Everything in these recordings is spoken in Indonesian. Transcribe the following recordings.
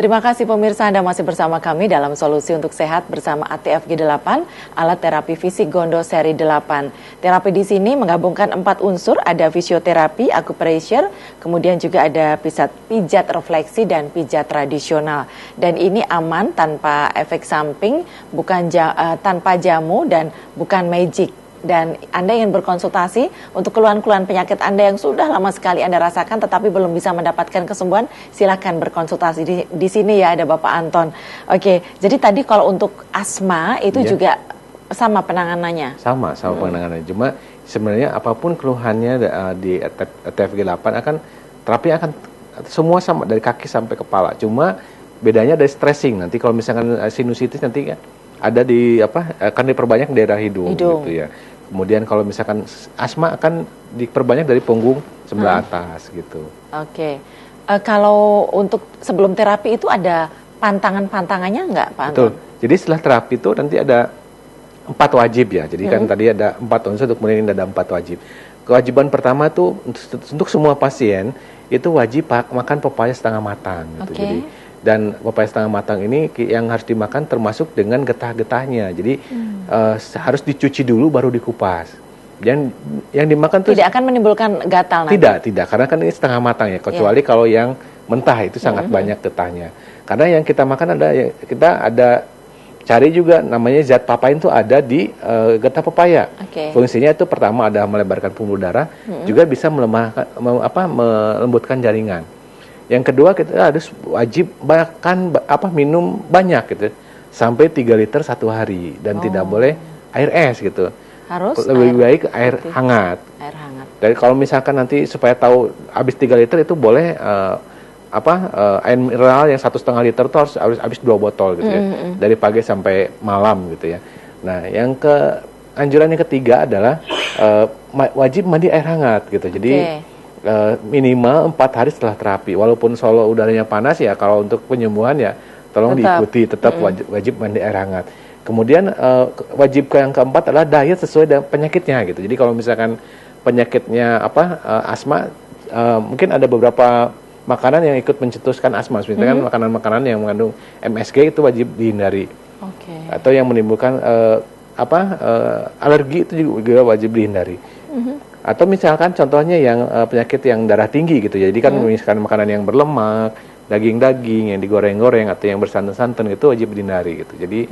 Terima kasih pemirsa, Anda masih bersama kami dalam Solusi untuk Sehat bersama ATFG8, alat terapi fisik Gondo seri 8. Terapi di sini menggabungkan 4 unsur, ada fisioterapi, acupressure, kemudian juga ada pijat refleksi dan pijat tradisional. Dan ini aman, tanpa efek samping, tanpa jamu dan bukan magic. Dan Anda ingin berkonsultasi untuk keluhan-keluhan penyakit Anda yang sudah lama sekali Anda rasakan tetapi belum bisa mendapatkan kesembuhan, silakan berkonsultasi di sini ya, ada Bapak Anton. Oke, jadi tadi kalau untuk asma itu juga sama penanganannya? Sama penanganannya, cuma sebenarnya apapun keluhannya di TFG8 terapi akan semua sama dari kaki sampai kepala, cuma bedanya dari stressing. Nanti kalau misalkan sinusitis nanti ada akan diperbanyak di daerah hidung. Gitu ya. Kemudian kalau misalkan asma akan diperbanyak dari punggung sebelah atas gitu. Oke. Kalau untuk sebelum terapi itu ada pantangannya nggak, Pak Anton? Betul. Jadi setelah terapi itu nanti ada 4 wajib ya. Jadi kan tadi ada 4 unsur, kemudian ada 4 wajib. Kewajiban pertama tuh untuk semua pasien itu wajib makan pepaya setengah matang gitu. Jadi dan pepaya setengah matang ini yang harus dimakan termasuk dengan getah-getahnya. Jadi harus dicuci dulu baru dikupas. Dan yang dimakan tuh tidak akan menimbulkan gatal nanti. Tidak, karena kan ini setengah matang ya. Kecuali kalau yang mentah itu sangat banyak getahnya. Karena yang kita makan kita ada cari juga namanya zat papain itu ada di getah pepaya. Fungsinya itu pertama ada melebarkan pembuluh darah, juga bisa melembutkan jaringan. Yang kedua kita harus wajib minum banyak gitu, sampai 3 liter 1 hari dan tidak boleh air es gitu. Harus lebih baik air hangat. Air hangat. Dan kalau misalkan nanti supaya tahu habis 3 liter itu boleh air mineral yang 1,5 liter itu harus habis 2 botol gitu ya. Dari pagi sampai malam gitu ya. Nah, anjuran yang ketiga adalah wajib mandi air hangat gitu. Jadi minimal 4 hari setelah terapi. Walaupun solo udaranya panas ya, kalau untuk penyembuhan ya tolong diikuti, tetap wajib mandi air hangat. Kemudian wajib yang keempat adalah diet sesuai dengan penyakitnya gitu. Jadi kalau misalkan penyakitnya asma, mungkin ada beberapa makanan yang ikut mencetuskan asma. Misalkan makanan-makanan yang mengandung MSG itu wajib dihindari. Atau yang menimbulkan alergi itu juga wajib dihindari. Atau misalkan contohnya yang penyakit yang darah tinggi gitu ya. Jadi kan misalkan makanan yang berlemak, daging-daging yang digoreng-goreng atau yang bersantan-santan itu wajib dihindari gitu. Jadi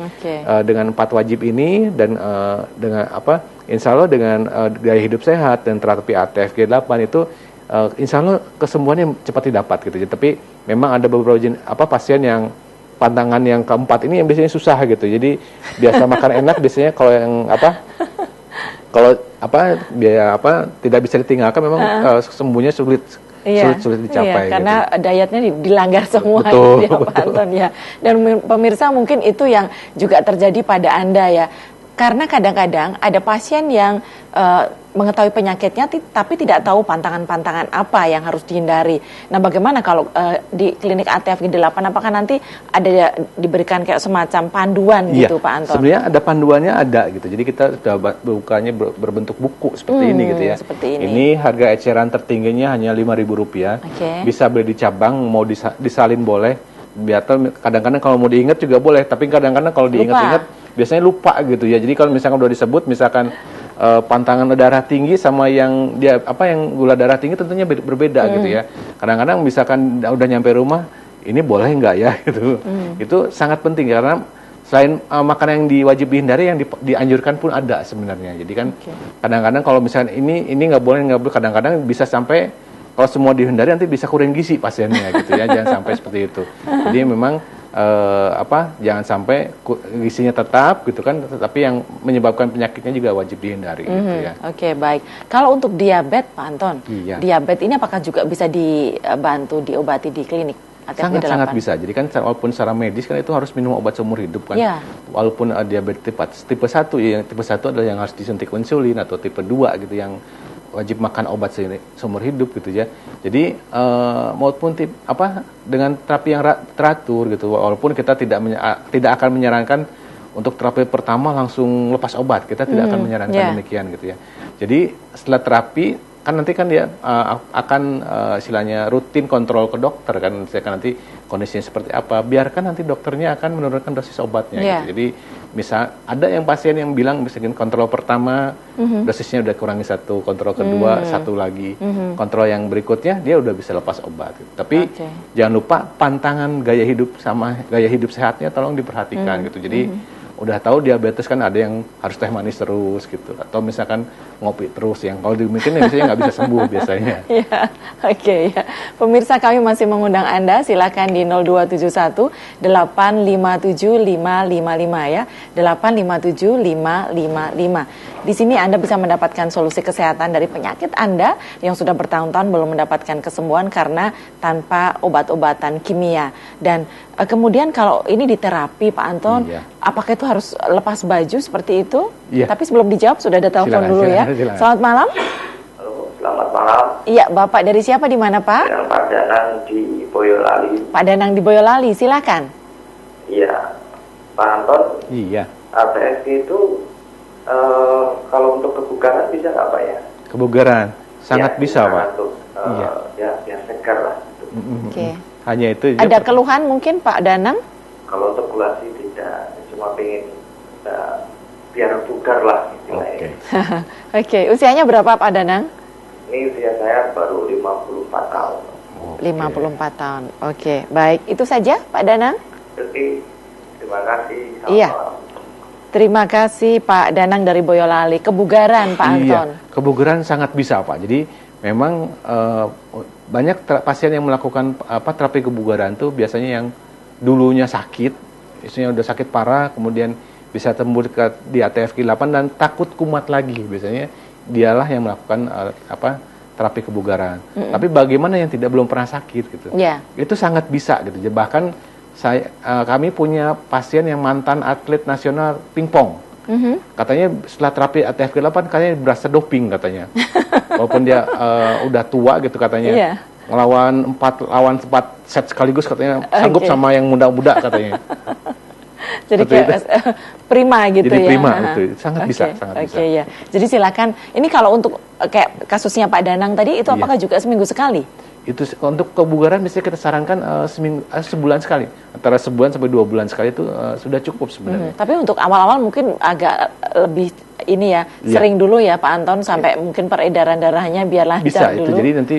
dengan 4 wajib ini dan dengan insya Allah dengan gaya hidup sehat dan terapi ATFG8 itu insya Allah kesembuhannya cepat didapat gitu. Tapi memang ada beberapa pasien yang pantangan yang keempat ini yang biasanya susah gitu. Jadi biasa makan enak biasanya kalau yang tidak bisa ditinggalkan memang sembuhnya sulit dicapai. Karena gitu. Dietnya dilanggar semua. Betul, Pak Anton ya. Dan pemirsa mungkin itu yang juga terjadi pada Anda ya. Karena kadang-kadang ada pasien yang mengetahui penyakitnya tapi tidak tahu pantangan-pantangan apa yang harus dihindari. Nah, bagaimana kalau di klinik ATFG8 apakah nanti ada diberikan kayak semacam panduan gitu, Pak Anton? Sebenarnya ada panduannya gitu. Jadi kita sudah bukanya berbentuk buku seperti ini gitu ya. Ini harga eceran tertingginya hanya Rp5.000. Bisa beli di cabang, mau disalin boleh. Kadang-kadang kalau mau diingat juga boleh, tapi kadang-kadang kalau diingat-ingat biasanya lupa gitu ya. Jadi kalau misalkan udah disebut misalkan pantangan darah tinggi sama yang gula darah tinggi tentunya berbeda gitu ya. Kadang-kadang misalkan udah nyampe rumah, ini boleh nggak ya gitu. Itu sangat penting karena selain makanan yang diwajib dihindari, yang dianjurkan pun ada sebenarnya. Jadi kan kadang-kadang kalau misalkan ini nggak boleh, kadang-kadang bisa sampai kalau semua dihindari nanti bisa kurang gizi pasiennya gitu ya. Jangan sampai seperti itu. Jadi memang jangan sampai gizinya tetap gitu kan, tetapi yang menyebabkan penyakitnya juga wajib dihindari gitu ya. Oke, baik. Kalau untuk diabetes, Pak Anton, diabetes ini apakah juga bisa dibantu diobati di klinik? Sangat bisa. Jadi kan walaupun secara medis kan itu harus minum obat seumur hidup kan. Walaupun diabetes tipe 1 yang tipe 1 adalah yang harus disuntik insulin, atau tipe 2 gitu yang wajib makan obat seumur hidup gitu ya. Jadi maupun dengan terapi yang teratur gitu, walaupun kita tidak akan menyarankan untuk terapi pertama langsung lepas obat, kita tidak akan menyarankan demikian gitu ya. Jadi setelah terapi kan nanti kan dia akan istilahnya rutin kontrol ke dokter kan, misalkan nanti kondisinya seperti apa, biarkan nanti dokternya akan menurunkan dosis obatnya gitu. Jadi misal ada yang pasien yang bilang misalkan kontrol pertama dosisnya udah kurangi 1, kontrol kedua 1 lagi, kontrol yang berikutnya dia udah bisa lepas obat gitu. Tapi jangan lupa pantangan gaya hidup sama gaya hidup sehatnya tolong diperhatikan gitu. Jadi udah tahu diabetes kan ada yang harus teh manis terus gitu, atau misalkan ngopi terus, yang kalau dimungkin biasanya nggak bisa sembuh biasanya. Ya, oke ya. Pemirsa, kami masih mengundang Anda, silakan di 0271 857 555 ya, 857 555. Di sini Anda bisa mendapatkan solusi kesehatan dari penyakit Anda yang sudah bertahun-tahun belum mendapatkan kesembuhan karena tanpa obat-obatan kimia. Dan kemudian kalau ini diterapi Pak Anton, apakah itu harus lepas baju seperti itu? Tapi sebelum dijawab sudah ada telepon dulu ya. Silakan. Selamat malam. Halo, selamat malam. Iya, Bapak dari siapa, di mana Pak? Ya, Pak Danang di Boyolali. Pak Danang di Boyolali, silakan. Iya, Pak Anton. Iya. APSG itu kalau untuk kebugaran bisa nggak Pak ya? Kebugaran sangat bisa Pak. Untuk, ya segar lah. Oke. Hanya itu. Ada keluhan mungkin Pak Danang? Kalau untuk keluhan sih tidak, cuma pengen biar bugar lah istilahnya. Oke. Usianya berapa Pak Danang? Ini usia saya baru 54 tahun. 54 tahun. Oke, baik. Itu saja Pak Danang? Oke, terima kasih. Iya. Terima kasih Pak Danang dari Boyolali. Kebugaran Pak Anton. Kebugaran sangat bisa Pak. Jadi memang banyak pasien yang melakukan terapi kebugaran tuh biasanya yang dulunya sakit, misalnya udah sakit parah, kemudian bisa tembus di ATF-8 dan takut kumat lagi. Biasanya dialah yang melakukan terapi kebugaran. Tapi bagaimana yang belum pernah sakit gitu? Itu sangat bisa gitu. Bahkan kami punya pasien yang mantan atlet nasional pingpong. Katanya setelah terapi ATF-8 katanya berasa doping katanya. Walaupun dia udah tua gitu katanya. Ngelawan 4 set sekaligus katanya sanggup sama yang muda-muda katanya. Jadi kayak prima gitu. Jadi prima itu sangat bisa, sangat bisa. Ya. Jadi silakan. Ini kalau untuk kayak kasusnya Pak Danang tadi itu apakah juga seminggu sekali? Itu untuk kebugaran biasanya kita sarankan sebulan sekali, antara sebulan sampai 2 bulan sekali itu sudah cukup sebenarnya. Tapi untuk awal-awal mungkin agak lebih ini ya, sering dulu ya Pak Anton sampai mungkin peredaran darahnya biar lancar bisa, dulu. Itu jadi nanti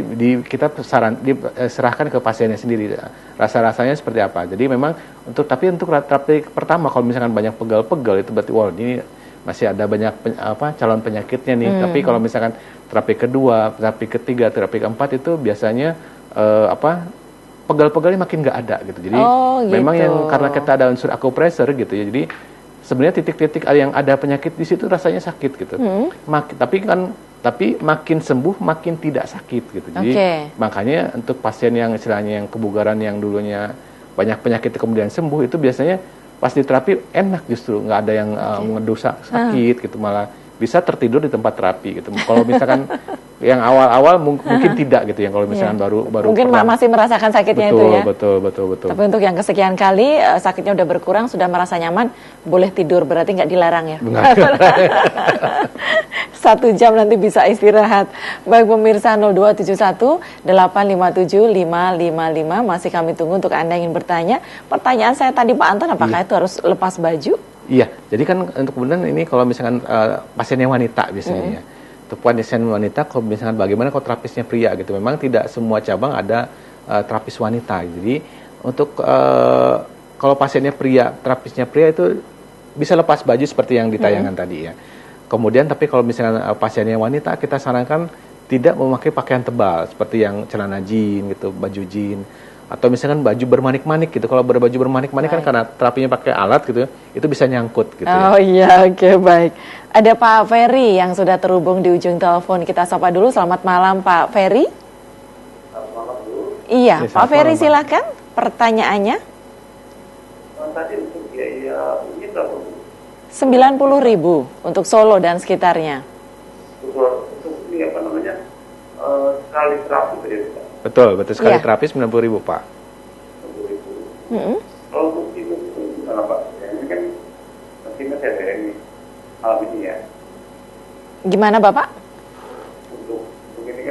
kita diserahkan ke pasiennya sendiri rasa-rasanya seperti apa. Jadi memang untuk terapi pertama kalau misalkan banyak pegal-pegal itu berarti ini masih ada banyak calon penyakitnya nih. Tapi kalau misalkan terapi kedua, terapi ketiga, terapi keempat itu biasanya pegal-pegalnya makin nggak ada gitu. Jadi memang yang karena kita ada unsur akupressor gitu ya. Jadi sebenarnya titik-titik yang ada penyakit di situ rasanya sakit gitu. Tapi makin sembuh makin tidak sakit gitu. Jadi makanya untuk pasien yang istilahnya yang kebugaran yang dulunya banyak penyakit kemudian sembuh itu biasanya pas di terapi enak, justru nggak ada yang ngedosa sakit gitu, malah bisa tertidur di tempat terapi gitu. Kalau misalkan yang awal-awal mungkin tidak gitu, yang kalau misalkan baru mungkin masih merasakan sakitnya betul, itu ya. Betul. Tapi untuk yang kesekian kali sakitnya udah berkurang, sudah merasa nyaman, boleh tidur, berarti nggak dilarang ya. 1 jam nanti bisa istirahat. Baik pemirsa, 0271 857 555 masih kami tunggu untuk Anda yang ingin bertanya. Pertanyaan saya tadi Pak Anton, apakah itu harus lepas baju? Iya, jadi kan untuk kemudian ini kalau misalkan pasiennya wanita biasanya ya. Untuk pasien wanita, kalau misalkan bagaimana kalau terapisnya pria gitu, memang tidak semua cabang ada terapis wanita. Jadi untuk kalau pasiennya pria, terapisnya pria itu bisa lepas baju seperti yang ditayangan tadi ya. Kemudian tapi kalau misalkan pasiennya wanita, kita sarankan tidak memakai pakaian tebal seperti yang celana jean gitu, baju jean, atau misalkan baju bermanik-manik gitu. Kalau berbaju bermanik-manik kan karena terapinya pakai alat gitu, itu bisa nyangkut gitu. Oh iya, oke, baik. Ada Pak Ferry yang sudah terhubung di ujung telepon. Kita sapa dulu. Selamat malam Pak Ferry. Selamat malam Bu. Iya, Pak Ferry silakan pertanyaannya. Tadi untuk biaya ini berapa Bu? 90.000 untuk Solo dan sekitarnya. Untuk ini apa namanya? Sekali terapi berarti. Betul sekali terapi 90.000 Pak. 90.000. Kalau untuk itu gimana Pak? Ini kan masih ada ini malam ini ya. Gimana Bapak? Untuk ini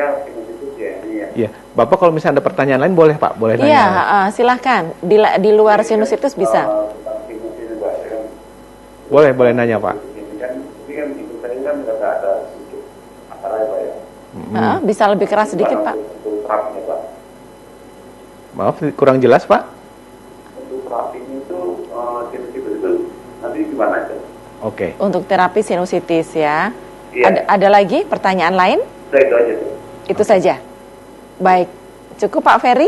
ya sinusitis ya ini ya. Iya, Bapak kalau misalnya ada pertanyaan lain boleh Pak, boleh nanya. Iya, silahkan. Di luar sinusitis bisa. Boleh nanya Pak. Ini kan ibu saya kan nggak ada sedikit apa ya Pak ya. Bisa lebih keras sedikit Pak. Untuk terapinya Pak. Maaf kurang jelas Pak. Untuk terapinya itu sinusitis itu nanti gimana aja? Oke. Untuk terapi sinusitis ya. Iya. Ada lagi pertanyaan lain? Nah, itu aja tuh. Itu saja. Baik, cukup Pak Ferry?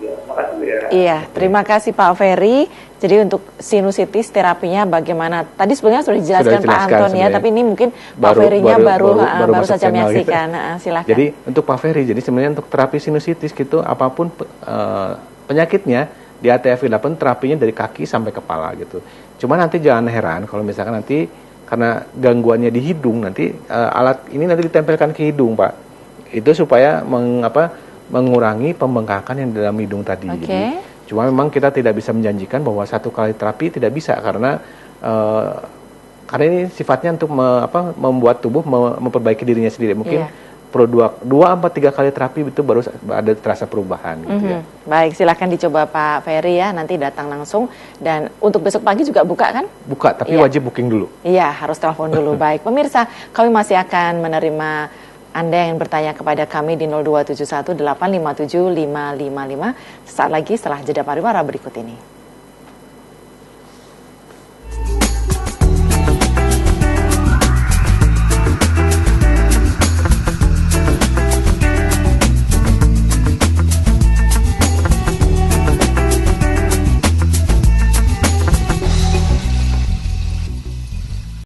Ya, makasih ya. Iya, terima kasih Pak Ferry. Jadi untuk sinusitis terapinya bagaimana? Tadi sebenarnya sudah dijelaskan Pak Anton ya, tapi ini mungkin Pak Ferry-nya baru saja menyaksikan. Gitu. Silakan. Jadi untuk Pak Ferry, jadi sebenarnya untuk terapi sinusitis gitu, apapun penyakitnya di ATF-8 terapinya dari kaki sampai kepala gitu. Cuma nanti jangan heran kalau misalkan nanti karena gangguannya di hidung, nanti alat ini nanti ditempelkan ke hidung Pak. Itu supaya mengurangi pembengkakan yang di dalam hidung tadi. Okay. Jadi, cuma memang kita tidak bisa menjanjikan bahwa satu kali terapi tidak bisa karena ini sifatnya untuk membuat tubuh memperbaiki dirinya sendiri. Mungkin perlu 2-3 kali terapi itu baru ada terasa perubahan. Gitu ya. Baik, silakan dicoba Pak Ferry ya. Nanti datang langsung. Dan untuk besok pagi juga buka kan? Buka, tapi wajib booking dulu. Iya, harus telepon dulu. Baik, pemirsa, kami masih akan menerima Anda yang bertanya kepada kami di 0271 857 555 sesaat lagi setelah jeda pariwara berikut ini.